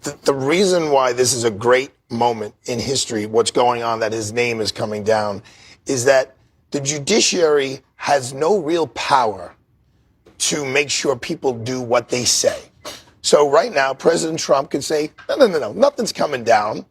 the reason why this is a great moment in history, what's going on, that his name is coming down, is that the judiciary has no real power to make sure people do what they say. So right now, President Trump can say, no, nothing's coming down.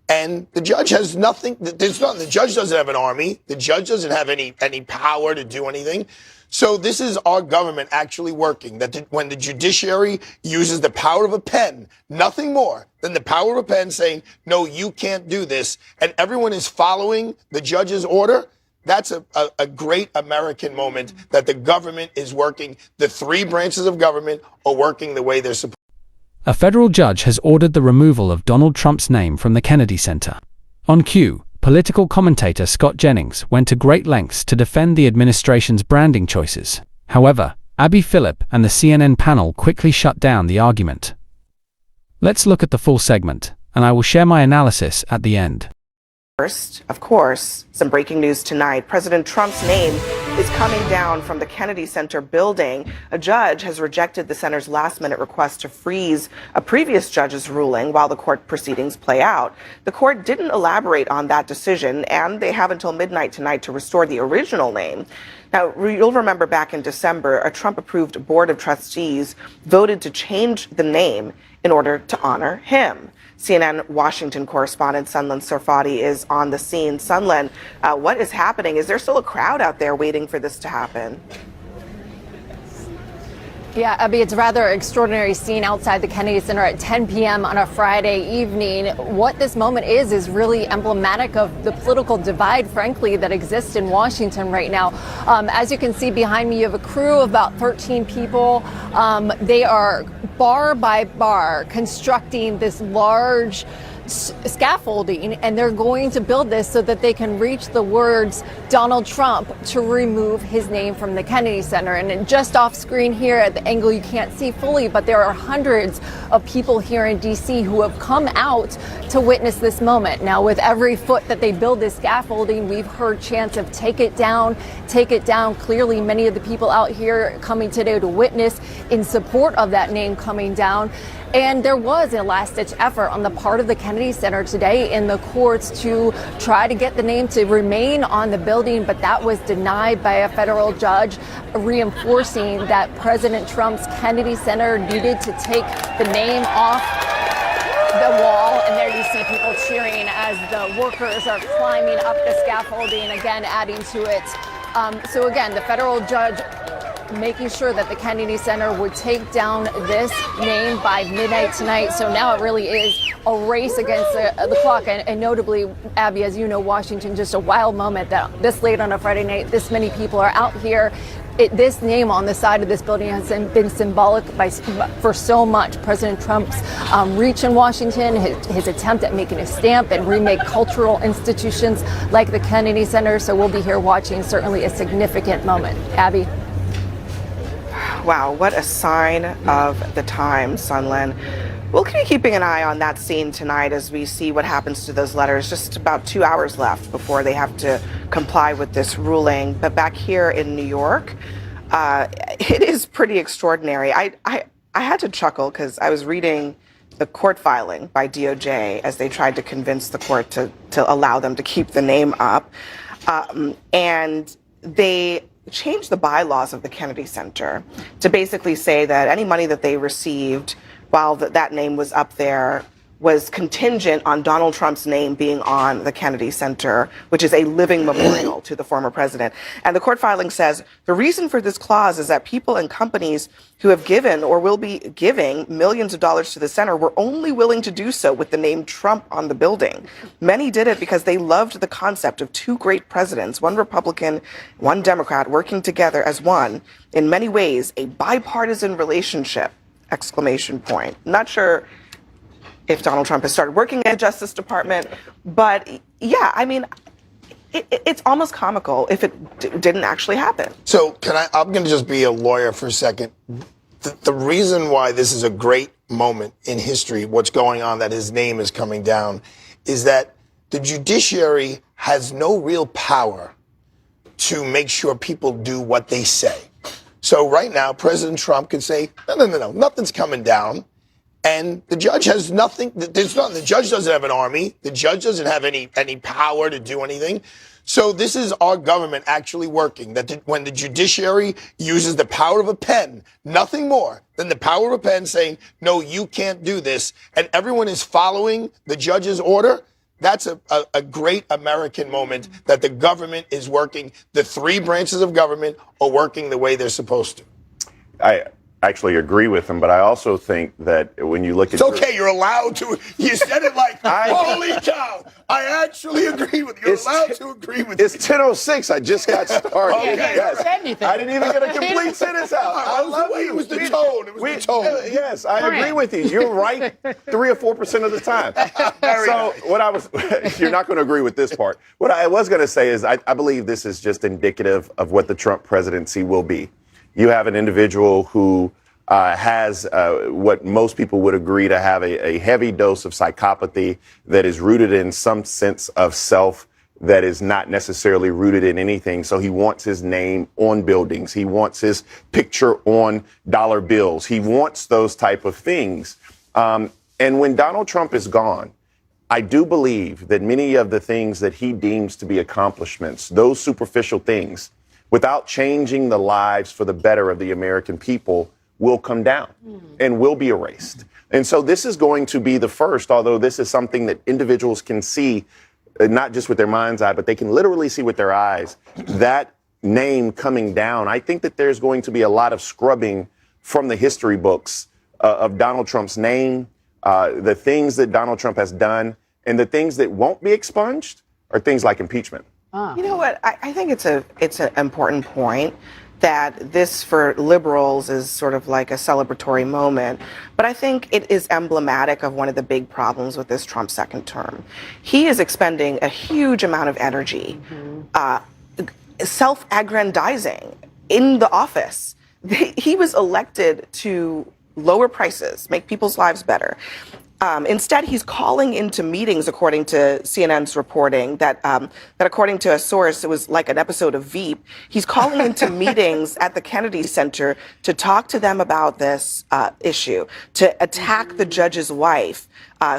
And the judge has nothing. The judge doesn't have an army. The judge doesn't have any power to do anything. So this is our government actually working, that when the judiciary uses the power of a pen, nothing more than the power of a pen saying, no, you can't do this, and everyone is following the judge's order, that's a great American moment, that the government is working. The three branches of government are working the way they're supposed to. A federal judge has ordered the removal of Donald Trump's name from the Kennedy Center. On cue, political commentator Scott Jennings went to great lengths to defend the administration's branding choices. However, Abby Phillip and the CNN panel quickly shut down the argument. Let's look at the full segment, and I will share my analysis at the end. First, of course, some breaking news tonight. President Trump's name is coming down from the Kennedy Center building. A judge has rejected the center's last-minute request to freeze a previous judge's ruling while the court proceedings play out. The court didn't elaborate on that decision, and they have until midnight tonight to restore the original name. Now, you'll remember back in December, a Trump-approved board of trustees voted to change the name in order to honor him. CNN Washington correspondent Sunlen Sarfati is on the scene. Sunlen, what is happening? Is there still a crowd out there waiting for this to happen? Yeah, Abby, it's a rather extraordinary scene outside the Kennedy Center at 10 p.m. on a Friday evening. What this moment is really emblematic of the political divide, frankly, that exists in Washington right now. As you can see behind me, you have a crew of about 13 people. They are bar by bar constructing this large scaffolding, and they're going to build this so that they can reach the words Donald Trump to remove his name from the Kennedy Center. And just off screen here at the angle you can't see fully, but there are hundreds of people here in DC who have come out to witness this moment. Now, with every foot that they build this scaffolding, we've heard chants of take it down, take it down. Clearly, many of the people out here coming today to witness in support of that name coming down. And there was a last-ditch effort on the part of the Kennedy Center today in the courts to try to get the name to remain on the building, but that was denied by a federal judge, reinforcing that President Trump's Kennedy Center needed to take the name off the wall. And there you see people cheering as the workers are climbing up the scaffolding, again adding to it. So again, the federal judge making sure that the Kennedy Center would take down this name by midnight tonight. So now it really is a race against the clock. And notably, Abby, as you know, Washington, just a wild moment that this late on a Friday night, this many people are out here. This name on the side of this building has been symbolic for so much. President Trump's reach in Washington, his attempt at making a stamp and remake cultural institutions like the Kennedy Center. So we'll be here watching certainly a significant moment. Abby. Wow, what a sign of the time, Sunlen. We'll keep keeping an eye on that scene tonight as we see what happens to those letters. Just about 2 hours left before they have to comply with this ruling. But back here in New York, it is pretty extraordinary. I had to chuckle because I was reading the court filing by DOJ as they tried to convince the court to allow them to keep the name up. And they changed the bylaws of the Kennedy Center to basically say that any money that they received while that name was up there was contingent on Donald Trump's name being on the Kennedy Center, which is a living memorial to the former president. And the court filing says the reason for this clause is that people and companies who have given or will be giving millions of dollars to the center were only willing to do so with the name Trump on the building. Many did it because they loved the concept of two great presidents, one Republican, one Democrat, working together as one, in many ways, a bipartisan relationship, exclamation point. Not sure if Donald Trump has started working at the Justice Department. But yeah, I mean, it's almost comical if it didn't actually happen. So I'm going to just be a lawyer for a second. The reason why this is a great moment in history, what's going on, that his name is coming down, is that the judiciary has no real power to make sure people do what they say. So right now, President Trump can say, no, nothing's coming down. And the judge has nothing. There's nothing. The judge doesn't have an army. The judge doesn't have any power to do anything. So this is our government actually working. When the judiciary uses the power of a pen, nothing more than the power of a pen saying, no, you can't do this, and everyone is following the judge's order, that's a great American moment that the government is working. The three branches of government are working the way they're supposed to. I actually agree with him, but I also think that when you look at... It's okay, you're allowed to. You said it like, holy cow, I actually agree with you. You're allowed to agree with It's 10:06. I just got started. Okay. Yes. I didn't even get a complete sentence out. I love you. It was the tone. It was the tone. Yes, I agree with you. You're right 3 or 4% of the time. You're not going to agree with this part. What I was going to say is I believe this is just indicative of what the Trump presidency will be. You have an individual who has what most people would agree to have a heavy dose of psychopathy that is rooted in some sense of self that is not necessarily rooted in anything. So he wants his name on buildings. He wants his picture on dollar bills. He wants those type of things. And when Donald Trump is gone, I do believe that many of the things that he deems to be accomplishments, those superficial things, without changing the lives for the better of the American people, will come down and will be erased. And so this is going to be the first, although this is something that individuals can see, not just with their mind's eye, but they can literally see with their eyes, that name coming down. I think that there's going to be a lot of scrubbing from the history books of Donald Trump's name, the things that Donald Trump has done, and the things that won't be expunged are things like impeachment. You know what? I think it's an important point that this for liberals is sort of like a celebratory moment. But I think it is emblematic of one of the big problems with this Trump second term. He is expending a huge amount of energy, self-aggrandizing in the office. He was elected to lower prices, make people's lives better. Instead, he's calling into meetings, according to CNN's reporting, that according to a source, it was like an episode of Veep. He's calling into meetings at the Kennedy Center to talk to them about this issue, to attack the judge's wife,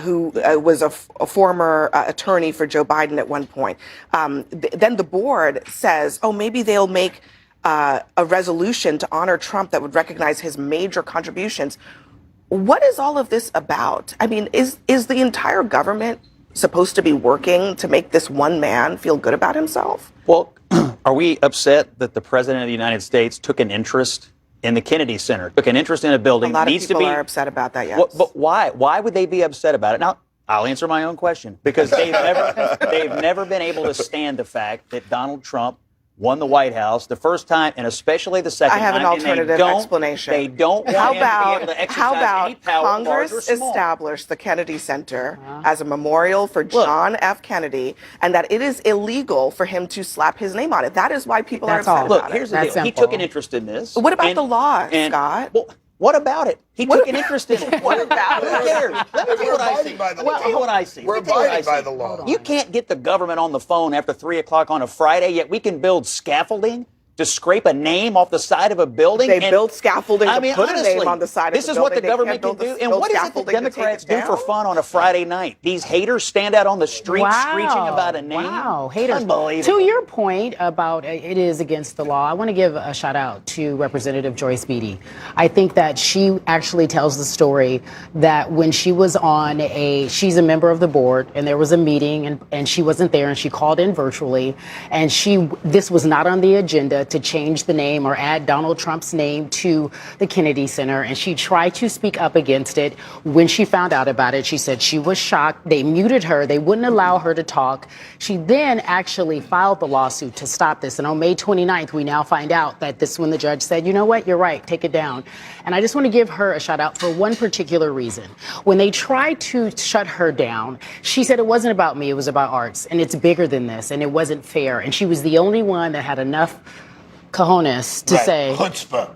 who was a former attorney for Joe Biden at one point. Then the board says, oh, maybe they'll make a resolution to honor Trump that would recognize his major contributions. What is all of this about? I mean, is the entire government supposed to be working to make this one man feel good about himself? Well, are we upset that the President of the United States took an interest in the Kennedy Center, took an interest in a building? A lot of people are upset about that, yes. But why? Why would they be upset about it? Now, I'll answer my own question. Because they've never been able to stand the fact that Donald Trump won the White House the first time and especially the second time. I have an alternative explanation. They don't want him to be able to exercise any power, Congress large or small. established the Kennedy Center as a memorial for John F. Kennedy, and that it is illegal for him to slap his name on it. That is why people are upset about it. Look, here's the deal. He took an interest in this. What about the law, Scott? Well, what about it? He took an interest in it. What about it? Who cares? Let me tell you what I see. Let me tell you what I see. We're abiding by the law. You can't get the government on the phone after 3 o'clock on a Friday, yet we can build scaffolding to scrape a name off the side of a building. They build scaffolding to put honestly, a name on the side of this the is building. what the government can do. And what is it that Democrats do for fun on a Friday night? These haters stand out on the street screeching about a name? Wow, haters. Unbelievable. To your point about it is against the law, I want to give a shout out to Representative Joyce Beatty. I think that she actually tells the story that when she was she's a member of the board, and there was a meeting and she wasn't there, and she called in virtually, and this was not on the agenda to change the name or add Donald Trump's name to the Kennedy Center, and she tried to speak up against it. When she found out about it, she said she was shocked. They muted her. They wouldn't allow her to talk. She then actually filed the lawsuit to stop this, and on May 29th, we now find out that this is when the judge said, you know what, you're right, take it down. And I just want to give her a shout out for one particular reason. When they tried to shut her down, she said it wasn't about me, it was about arts, and it's bigger than this, and it wasn't fair. And she was the only one that had enough cojones to say chutzpah,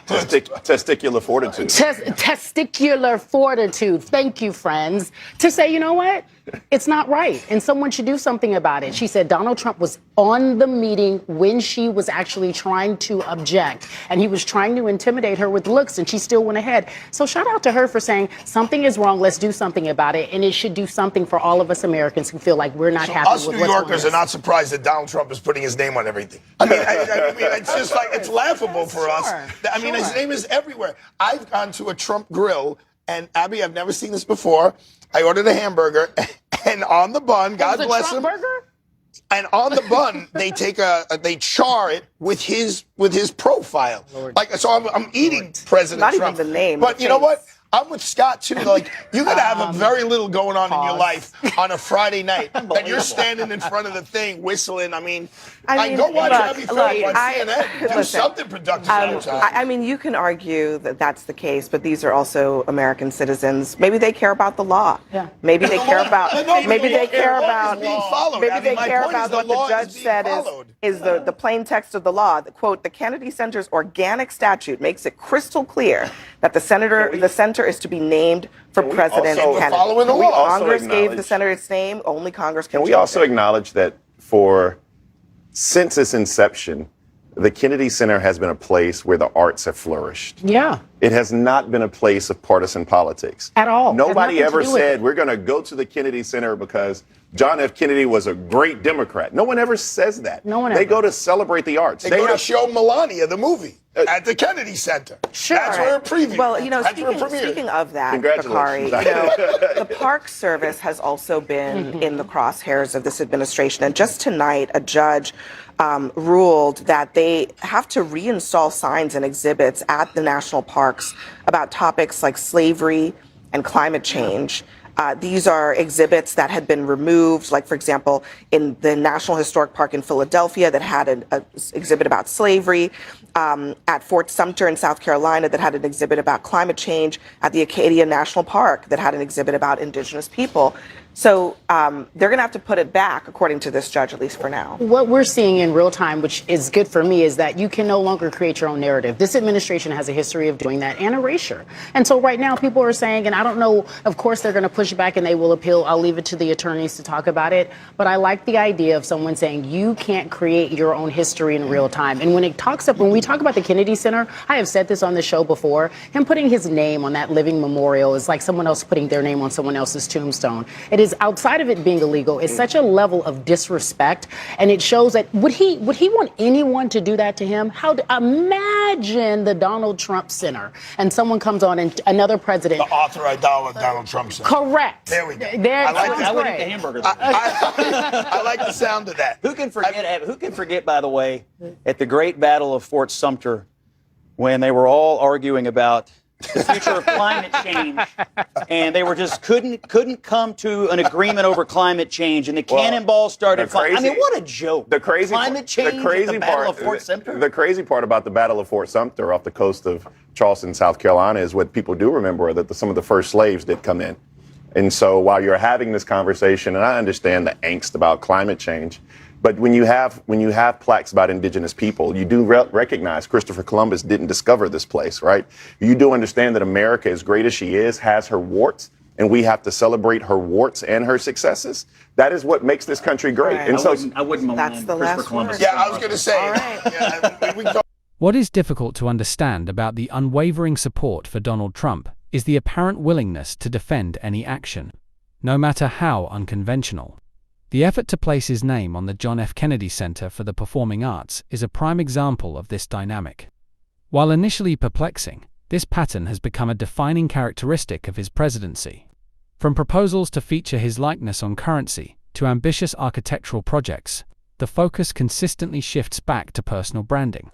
Testicular fortitude. Testicular fortitude. Thank you, friends. To say, you know what? It's not right, and someone should do something about it. She said Donald Trump was on the meeting when she was actually trying to object, and he was trying to intimidate her with looks, and she still went ahead. So shout out to her for saying something is wrong, let's do something about it, and it should do something for all of us Americans who feel like we're not happy Us with New what's Yorkers going are on. not surprised that Donald Trump is putting his name on everything. I mean, it's just like, it's laughable for us. I mean, his name is everywhere. I've gone to a Trump grill, and Abby, I've never seen this before. I ordered a hamburger, and on the bun, God bless him. Burger? And on the bun, they they char it with his profile. Like, so I'm eating President Not Trump. even the name, But the you know face. what? I'm with Scott too. Like, you gotta have a very little going on in your life on a Friday night, and you're standing in front of the thing whistling. I mean, go watch Abby Phillip on CNN. Do something productive all the time. I mean, you can argue that that's the case, but these are also American citizens. Maybe they care about the law. Yeah. Maybe they care about. Maybe they care about. Maybe Abby, they my care point about is the what the law judge is being said followed. is the plain text of the law. The, quote: the Kennedy Center's organic statute makes it crystal clear that the center is to be named for President also- Kennedy. following the law. Congress gave the acknowledge- center its name. Only Congress can. Can we change also it. acknowledge that since its inception, the Kennedy Center has been a place where the arts have flourished. Yeah. It has not been a place of partisan politics. At all. Had Nobody nothing to ever do with said it. we're going to go to the Kennedy Center because John F. Kennedy was a great Democrat. No one ever says that. No one They ever. go to celebrate the arts. They go to show Melania the movie at the Kennedy Center. Sure. That's where it previewed. Well, you know, That's where it speaking, premiered. speaking of that, Congratulations. Bakari, you know, the Park Service has also been in the crosshairs of this administration. And just tonight, a judge ruled that they have to reinstall signs and exhibits at the national parks about topics like slavery and climate change. These are exhibits that had been removed, like, for example, in the National Historic Park in Philadelphia that had an exhibit about slavery, at Fort Sumter in South Carolina that had an exhibit about climate change, at the Acadia National Park that had an exhibit about indigenous people. So they're going to have to put it back, according to this judge, at least for now. What we're seeing in real time, which is good for me, is that you can no longer create your own narrative. This administration has a history of doing that and erasure. And so right now people are saying, and I don't know, of course they're going to push back and they will appeal. I'll leave it to the attorneys to talk about it. But I like the idea of someone saying you can't create your own history in real time. And when we talk about the Kennedy Center, I have said this on the show before, him putting his name on that living memorial is like someone else putting their name on someone else's tombstone. It is outside of it being illegal. It's such a level of disrespect, and it shows that would he want anyone to do that to him? Imagine the Donald Trump Center, and someone comes on and another president. The author Donald Trump said. Correct. There we go. I like that. I would eat the hamburger. I like the sound of that. Who can forget, by the way, at the Great Battle of Fort Sumter, when they were all arguing about the future of climate change, and they were just couldn't come to an agreement over climate change, and the cannonballs started flying. I mean, what a joke! Climate change. At the Battle of Fort Sumter. The crazy part about the Battle of Fort Sumter off the coast of Charleston, South Carolina, is what people do remember that some of the first slaves did come in. And so while you're having this conversation, and I understand the angst about climate change, but when you have plaques about indigenous people, you do recognize Christopher Columbus didn't discover this place, right? You do understand that America, as great as she is, has her warts, and we have to celebrate her warts and her successes. That is what makes this country great. Right. And so I wouldn't malign That's the Christopher last Columbus. word. Yeah, I was going to say. All right. Yeah, we can talk. What is difficult to understand about the unwavering support for Donald Trump is the apparent willingness to defend any action, no matter how unconventional. The effort to place his name on the John F. Kennedy Center for the Performing Arts is a prime example of this dynamic. While initially perplexing, this pattern has become a defining characteristic of his presidency. From proposals to feature his likeness on currency to ambitious architectural projects, the focus consistently shifts back to personal branding.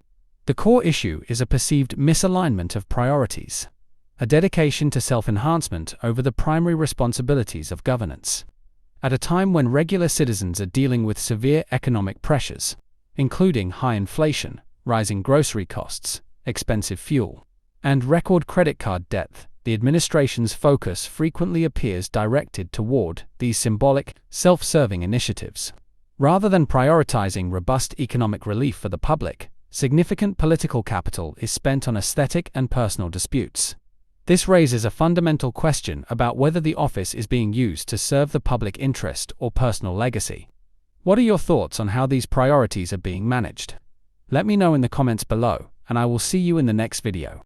The core issue is a perceived misalignment of priorities, a dedication to self-enhancement over the primary responsibilities of governance. At a time when regular citizens are dealing with severe economic pressures, including high inflation, rising grocery costs, expensive fuel, and record credit card debt, the administration's focus frequently appears directed toward these symbolic, self-serving initiatives. Rather than prioritizing robust economic relief for the public, significant political capital is spent on aesthetic and personal disputes. This raises a fundamental question about whether the office is being used to serve the public interest or personal legacy. What are your thoughts on how these priorities are being managed? Let me know in the comments below, and I will see you in the next video.